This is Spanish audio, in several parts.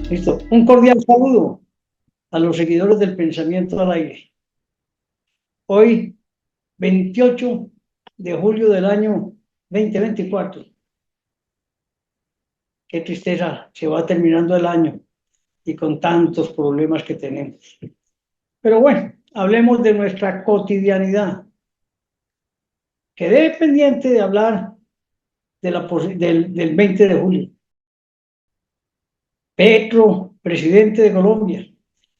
Listo. Un cordial saludo a los seguidores del Pensamiento al Aire. Hoy, 28 de julio del año 2024. Qué tristeza, se va terminando el año y con tantos problemas que tenemos. Pero bueno, hablemos de nuestra cotidianidad. Quedé pendiente de hablar del 20 de julio. Petro, presidente de Colombia,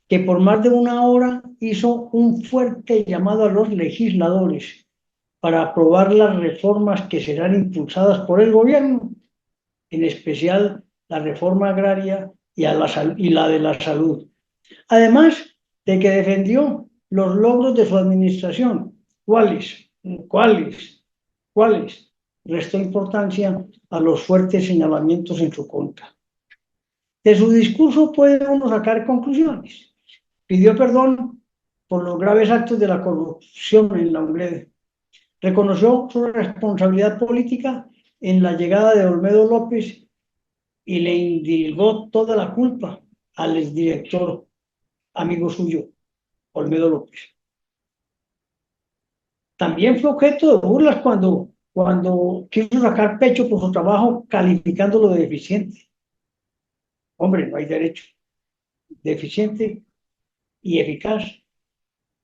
que por más de una hora hizo un fuerte llamado a los legisladores para aprobar las reformas que serán impulsadas por el gobierno, en especial la reforma agraria y la de la salud. Además de que defendió los logros de su administración. ¿Cuáles? Restó importancia a los fuertes señalamientos en su contra. De su discurso puede uno sacar conclusiones. Pidió perdón por los graves actos de la corrupción en la UNED. Reconoció su responsabilidad política en la llegada de Olmedo López y le indilgó toda la culpa al exdirector, amigo suyo, Olmedo López. También fue objeto de burlas cuando quiso sacar pecho por su trabajo calificándolo de deficiente. Hombre, no hay derecho. Deficiente y eficaz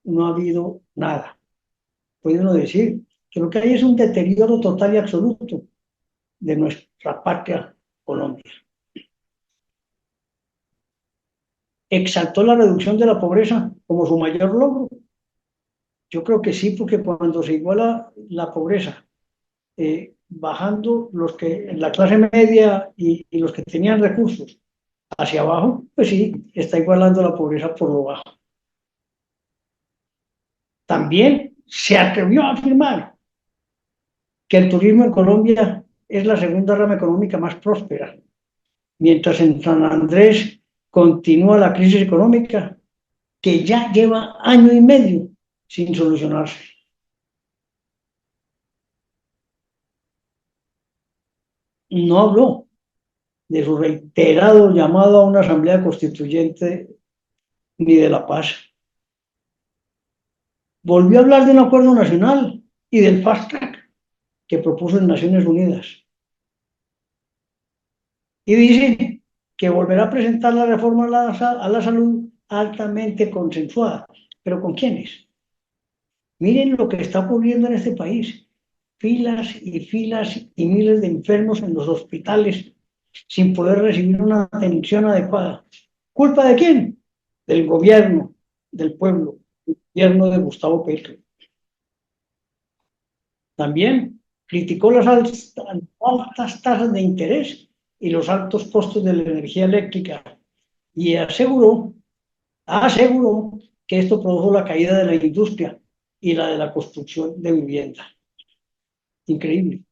no ha habido nada. Puede uno decir que lo que hay es un deterioro total y absoluto de nuestra patria Colombia. ¿Exaltó la reducción de la pobreza como su mayor logro? Yo creo que sí, porque cuando se iguala la pobreza, bajando los que en la clase media y los que tenían recursos hacia abajo, pues sí, está igualando la pobreza por lo bajo. También se atrevió a afirmar que el turismo en Colombia es la segunda rama económica más próspera, mientras en San Andrés continúa la crisis económica que ya lleva año y medio sin solucionarse. No habló de su reiterado llamado a una asamblea constituyente ni de la paz. Volvió a hablar de un acuerdo nacional y del fast track que propuso en Naciones Unidas. Y dice que volverá a presentar la reforma a la salud altamente consensuada. ¿Pero con quiénes? Miren lo que está ocurriendo en este país. Filas y miles de enfermos en los hospitales sin poder recibir una atención adecuada. ¿Culpa de quién? Del gobierno, del pueblo, del gobierno de Gustavo Petro. También criticó las altas tasas de interés y los altos costos de la energía eléctrica y aseguró que esto produjo la caída de la industria y la de la construcción de vivienda. Increíble.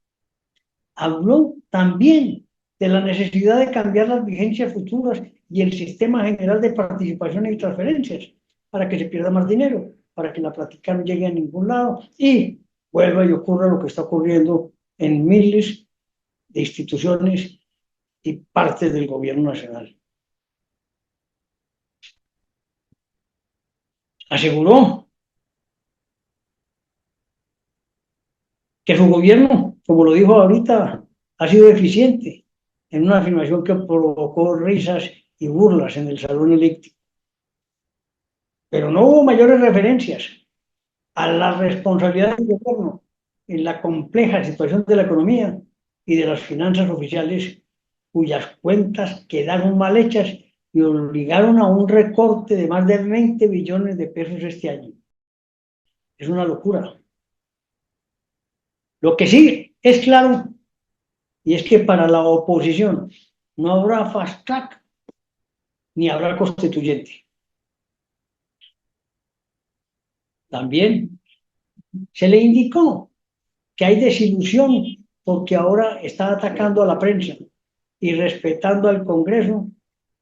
Habló también de la necesidad de cambiar las vigencias futuras y el sistema general de participación y transferencias para que se pierda más dinero, para que la práctica no llegue a ningún lado y vuelva y ocurra lo que está ocurriendo en miles de instituciones y partes del gobierno nacional. Aseguró que su gobierno, como lo dijo ahorita, ha sido eficiente, en una afirmación que provocó risas y burlas en el salón elíptico. Pero no hubo mayores referencias a la responsabilidad del gobierno en la compleja situación de la economía y de las finanzas oficiales, cuyas cuentas quedaron mal hechas y obligaron a un recorte de más de 20 billones de pesos este año. Es una locura. Lo que sí es claro, y es que para la oposición no habrá fast track ni habrá constituyente. También se le indicó que hay desilusión porque ahora está atacando a la prensa y respetando al Congreso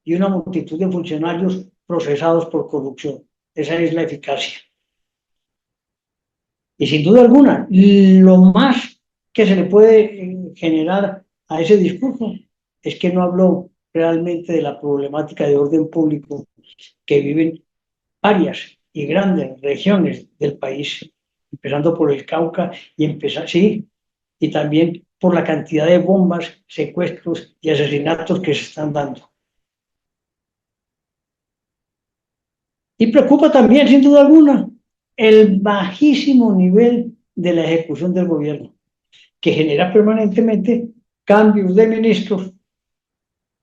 y una multitud de funcionarios procesados por corrupción. Esa es la eficacia. Y sin duda alguna, lo más que se le puede generar a ese discurso es que no habló realmente de la problemática de orden público que viven varias y grandes regiones del país, empezando por el Cauca sí, y también por la cantidad de bombas, secuestros y asesinatos que se están dando. Y preocupa también, sin duda alguna, el bajísimo nivel de la ejecución del gobierno, que genera permanentemente cambios de ministros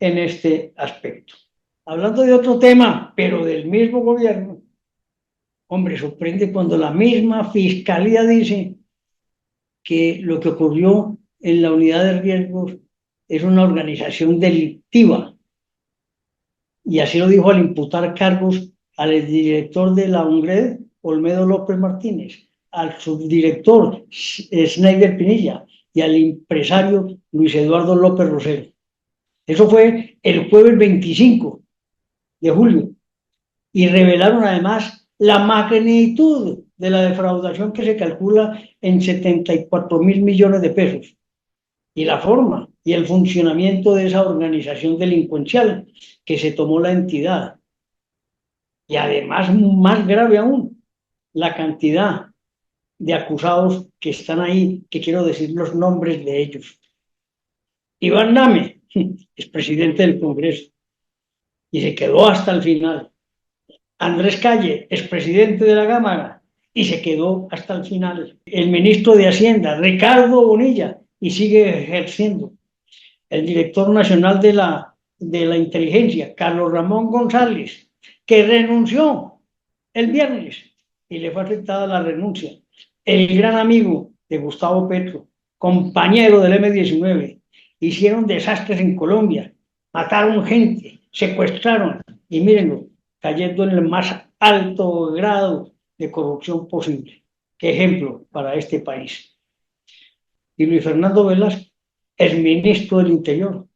en este aspecto. Hablando de otro tema, pero del mismo gobierno, hombre, sorprende cuando la misma fiscalía dice que lo que ocurrió en la unidad de riesgos es una organización delictiva. Y así lo dijo al imputar cargos al exdirector de la UNGRED, Olmedo López Martínez, al subdirector Schneider Pinilla y al empresario Luis Eduardo López Rosero. Eso fue el jueves 25 de julio. Y revelaron además la magnitud de la defraudación que se calcula en 74.000 millones de pesos y la forma y el funcionamiento de esa organización delincuencial que se tomó la entidad. Y además, más grave aún, la cantidad de acusados que están ahí, que quiero decir los nombres de ellos. Iván Name es presidente del Congreso y se quedó hasta el final. Andrés Calle, expresidente de la Cámara, y se quedó hasta el final. El ministro de Hacienda, Ricardo Bonilla, y sigue ejerciendo. El director nacional de la inteligencia, Carlos Ramón González, que renunció el viernes y le fue aceptada la renuncia. El gran amigo de Gustavo Petro, compañero del M-19, hicieron desastres en Colombia, mataron gente, secuestraron, y mírenlo, cayendo en el más alto grado de corrupción posible. Qué ejemplo para este país. Y Luis Fernando Velasco es ministro del Interior,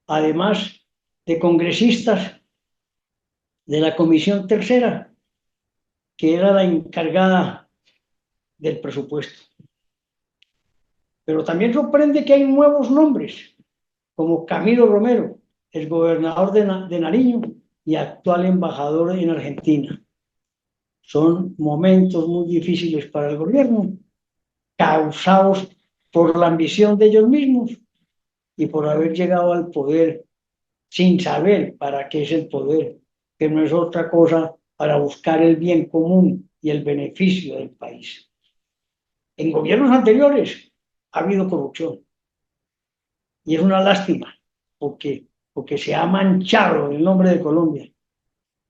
además de congresistas de la Comisión Tercera, que era la encargada del presupuesto. Pero también sorprende que hay nuevos nombres, como Camilo Romero, el gobernador de Nariño y actual embajador en Argentina. Son momentos muy difíciles para el gobierno, causados por la ambición de ellos mismos y por haber llegado al poder sin saber para qué es el poder, que no es otra cosa para buscar el bien común y el beneficio del país. En gobiernos anteriores ha habido corrupción y es una lástima porque se ha manchado el nombre de Colombia,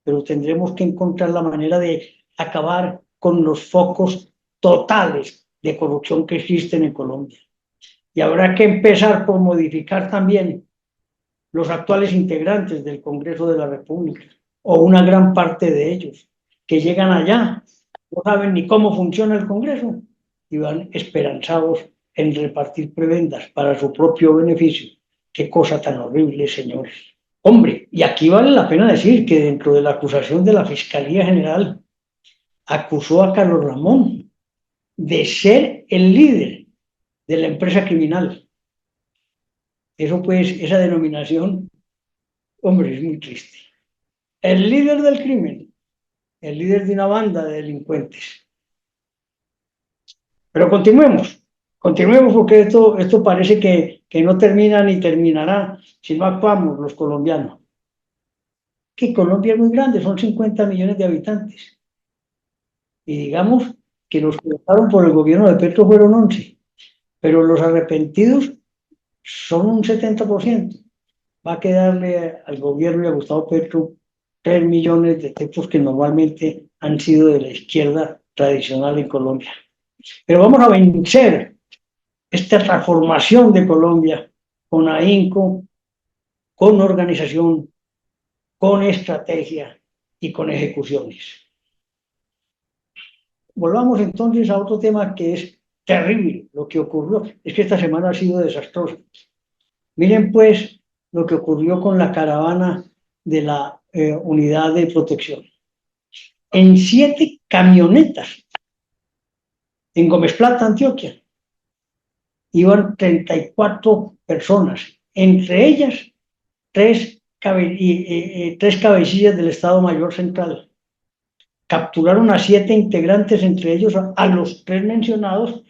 pero tendremos que encontrar la manera de acabar con los focos totales de corrupción que existen en Colombia. Y habrá que empezar por modificar también los actuales integrantes del Congreso de la República, o una gran parte de ellos, que llegan allá, no saben ni cómo funciona el Congreso, y van esperanzados en repartir prebendas para su propio beneficio. Qué cosa tan horrible, señores. Hombre, y aquí vale la pena decir que dentro de la acusación de la Fiscalía General, acusó a Carlos Ramón de ser el líder de la empresa criminal. Eso pues, esa denominación, hombre, es muy triste. El líder del crimen, el líder de una banda de delincuentes. Pero continuemos porque esto parece que no termina ni terminará si no actuamos los colombianos. Que Colombia es muy grande, son 50 millones de habitantes. Y digamos que los que votaron por el gobierno de Petro fueron 11, pero los arrepentidos son un 70%. Va a quedarle al gobierno y a Gustavo Petro 3 millones de textos que normalmente han sido de la izquierda tradicional en Colombia. Pero vamos a vencer esta transformación de Colombia con ahínco, con organización, con estrategia y con ejecuciones. Volvamos entonces a otro tema que es terrible, lo que ocurrió. Es que esta semana ha sido desastrosa. Miren pues lo que ocurrió con la caravana de la unidad de protección. En 7 camionetas en Gómez Plata, Antioquia, iban 34 personas, entre ellas 3 tres cabecillas del Estado Mayor Central. Capturaron a 7 integrantes, entre ellos a los 3 mencionados,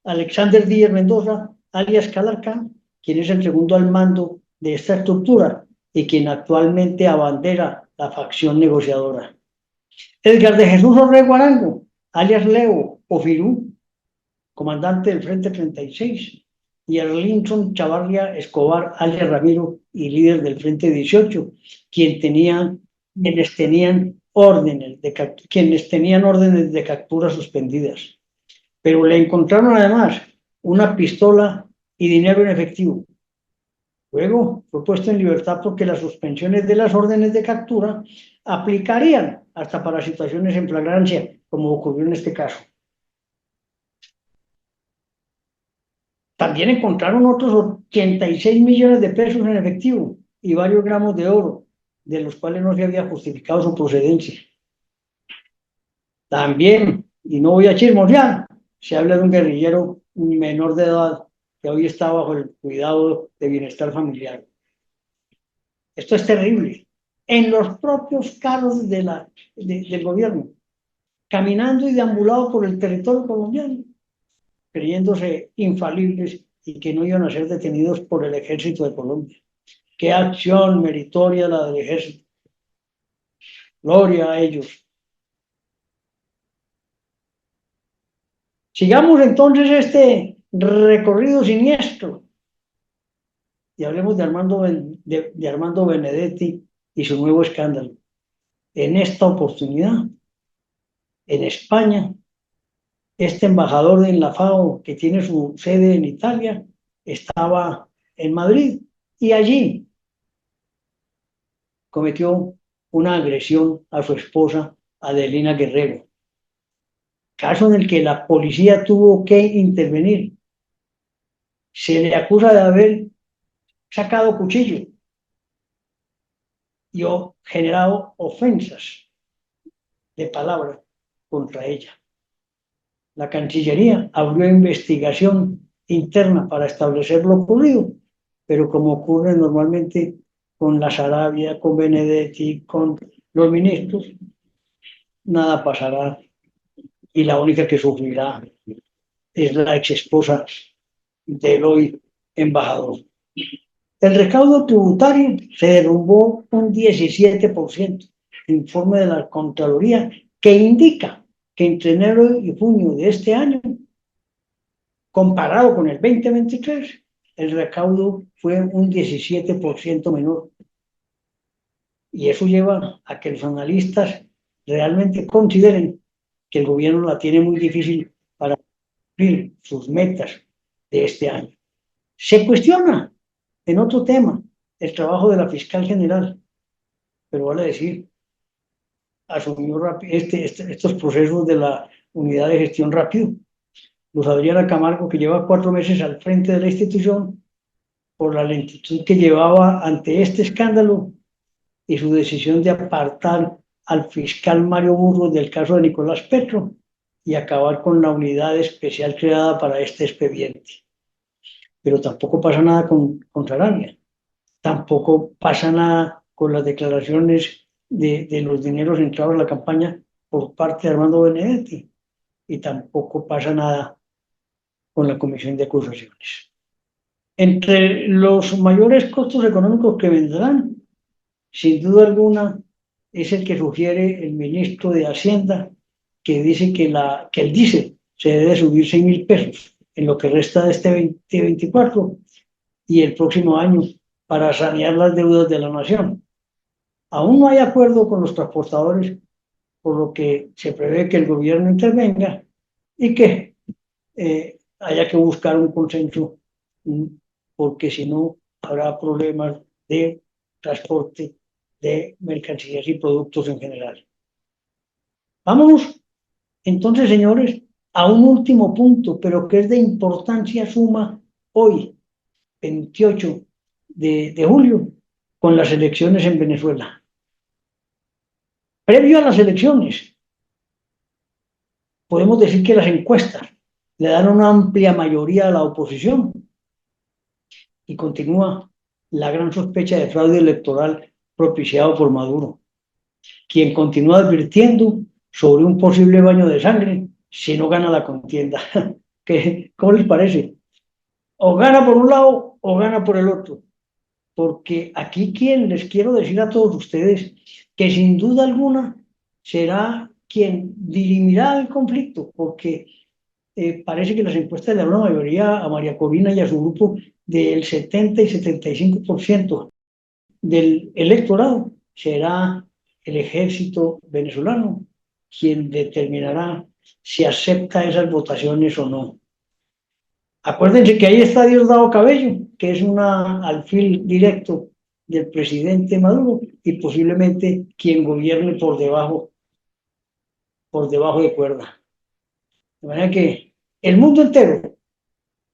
Alexander Díaz Mendoza, alias Calarcán, quien es el segundo al mando de esta estructura y quien actualmente abandera la facción negociadora. Edgar de Jesús Orrego Arango, alias Leo o Firú, comandante del Frente 36, y Arlinson Chavarria Escobar, alias Ramiro, y líder del Frente 18, quienes tenían órdenes de captura suspendidas. Pero le encontraron además una pistola y dinero en efectivo. Luego fue puesto en libertad porque las suspensiones de las órdenes de captura aplicarían hasta para situaciones en flagrancia, como ocurrió en este caso. También encontraron otros 86 millones de pesos en efectivo y varios gramos de oro, de los cuales no se había justificado su procedencia. También, y no voy a chismosear, se habla de un guerrillero menor de edad que hoy está bajo el cuidado de bienestar familiar. Esto es terrible. En los propios carros del gobierno, caminando y deambulando por el territorio colombiano, creyéndose infalibles y que no iban a ser detenidos por el ejército de Colombia. Qué acción meritoria la del ejército. Gloria a ellos. Sigamos entonces este recorrido siniestro y hablemos de Armando Benedetti y su nuevo escándalo. En esta oportunidad, en España, este embajador en la FAO, que tiene su sede en Italia, estaba en Madrid y allí cometió una agresión a su esposa, Adelina Guerrero. Caso en el que la policía tuvo que intervenir. Se le acusa de haber sacado cuchillo y generado ofensas de palabra contra ella. La Cancillería abrió investigación interna para establecer lo ocurrido, pero como ocurre normalmente con la Sarabia, con Benedetti, con los ministros, nada pasará y la única que sufrirá es la ex esposa del hoy embajador. El recaudo tributario se derrumbó un 17%, informe de la Contraloría, que indica que entre enero y junio de este año, comparado con el 2023, el recaudo fue un 17% menor. Y eso lleva a que los analistas realmente consideren que el gobierno la tiene muy difícil para cumplir sus metas de este año. Se cuestiona, en otro tema, el trabajo de la fiscal general, pero vale decir, asumió estos procesos de la unidad de gestión rápido. Luz Adriana Camargo, que lleva 4 meses al frente de la institución, por la lentitud que llevaba ante este escándalo y su decisión de apartar al fiscal Mario Burgos del caso de Nicolás Petro y acabar con la unidad especial creada para este expediente. Pero tampoco pasa nada con Sarabia, tampoco pasa nada con las declaraciones de los dineros entrados en la campaña por parte de Armando Benedetti, y tampoco pasa nada con la comisión de acusaciones. Entre los mayores costos económicos que vendrán, sin duda alguna, es el que sugiere el ministro de Hacienda, que dice que el diésel se debe subir 6.000 pesos en lo que resta de este 2024 y el próximo año para sanear las deudas de la nación. Aún no hay acuerdo con los transportadores, por lo que se prevé que el gobierno intervenga y que haya que buscar un consenso, porque si no habrá problemas de transporte de mercancías y productos en general. Vámonos entonces, señores, a un último punto, pero que es de importancia suma hoy, 28 de julio, con las elecciones en Venezuela. Previo a las elecciones, podemos decir que las encuestas le dan una amplia mayoría a la oposición. Y continúa la gran sospecha de fraude electoral propiciado por Maduro, quien continúa advirtiendo sobre un posible baño de sangre si no gana la contienda. ¿Cómo les parece? O gana por un lado o gana por el otro. Porque aquí quien les quiero decir a todos ustedes que sin duda alguna será quien dirimirá el conflicto, porque parece que las encuestas le dan una mayoría a María Corina y a su grupo del 70 y 75% del electorado. Será el ejército venezolano quien determinará si acepta esas votaciones o no. Acuérdense que ahí está Diosdado Cabello, que es un alfil directo del presidente Maduro y posiblemente quien gobierne por debajo de cuerda. De manera que el mundo entero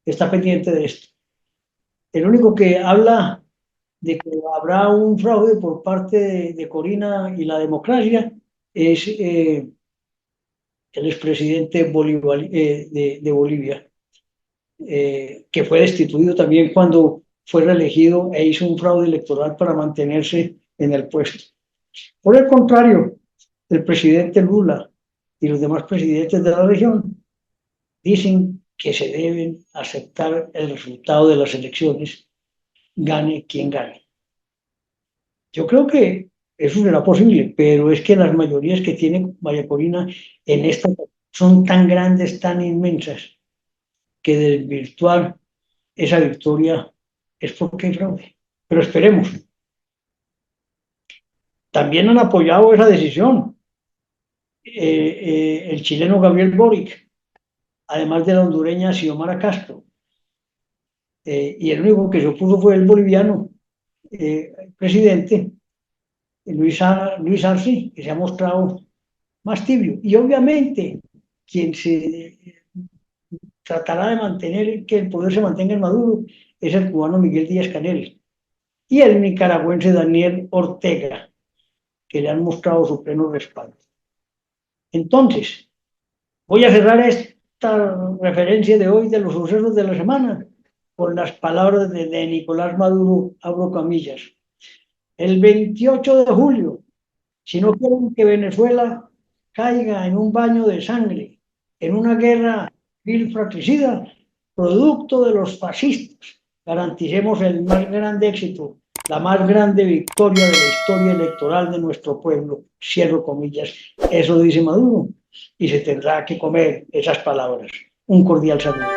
está pendiente de esto. El único que habla de que habrá un fraude por parte de Corina y la democracia es el expresidente de Bolivia, que fue destituido también cuando fue reelegido e hizo un fraude electoral para mantenerse en el puesto. Por el contrario, el presidente Lula y los demás presidentes de la región dicen que se deben aceptar el resultado de las elecciones, gane quien gane. Yo creo que eso será posible, pero es que las mayorías que tiene María Corina en esta son tan grandes, tan inmensas, que desvirtuar esa victoria es porque hay fraude. Pero esperemos. También han apoyado esa decisión el chileno Gabriel Boric, además de la hondureña Xiomara Castro. Y el único que se opuso fue el boliviano presidente Luis Arce, que se ha mostrado más tibio. Y obviamente quien se tratará de mantener, que el poder se mantenga en Maduro, es el cubano Miguel Díaz-Canel y el nicaragüense Daniel Ortega, que le han mostrado su pleno respaldo. Entonces, voy a cerrar esta referencia de hoy de los sucesos de la semana con las palabras de Nicolás Maduro, abro comillas. El 28 de julio, si no quieren que Venezuela caiga en un baño de sangre, en una guerra civil fratricida, producto de los fascistas, garanticemos el más grande éxito, la más grande victoria de la historia electoral de nuestro pueblo, cierro comillas. Eso dice Maduro y se tendrá que comer esas palabras. Un cordial saludo.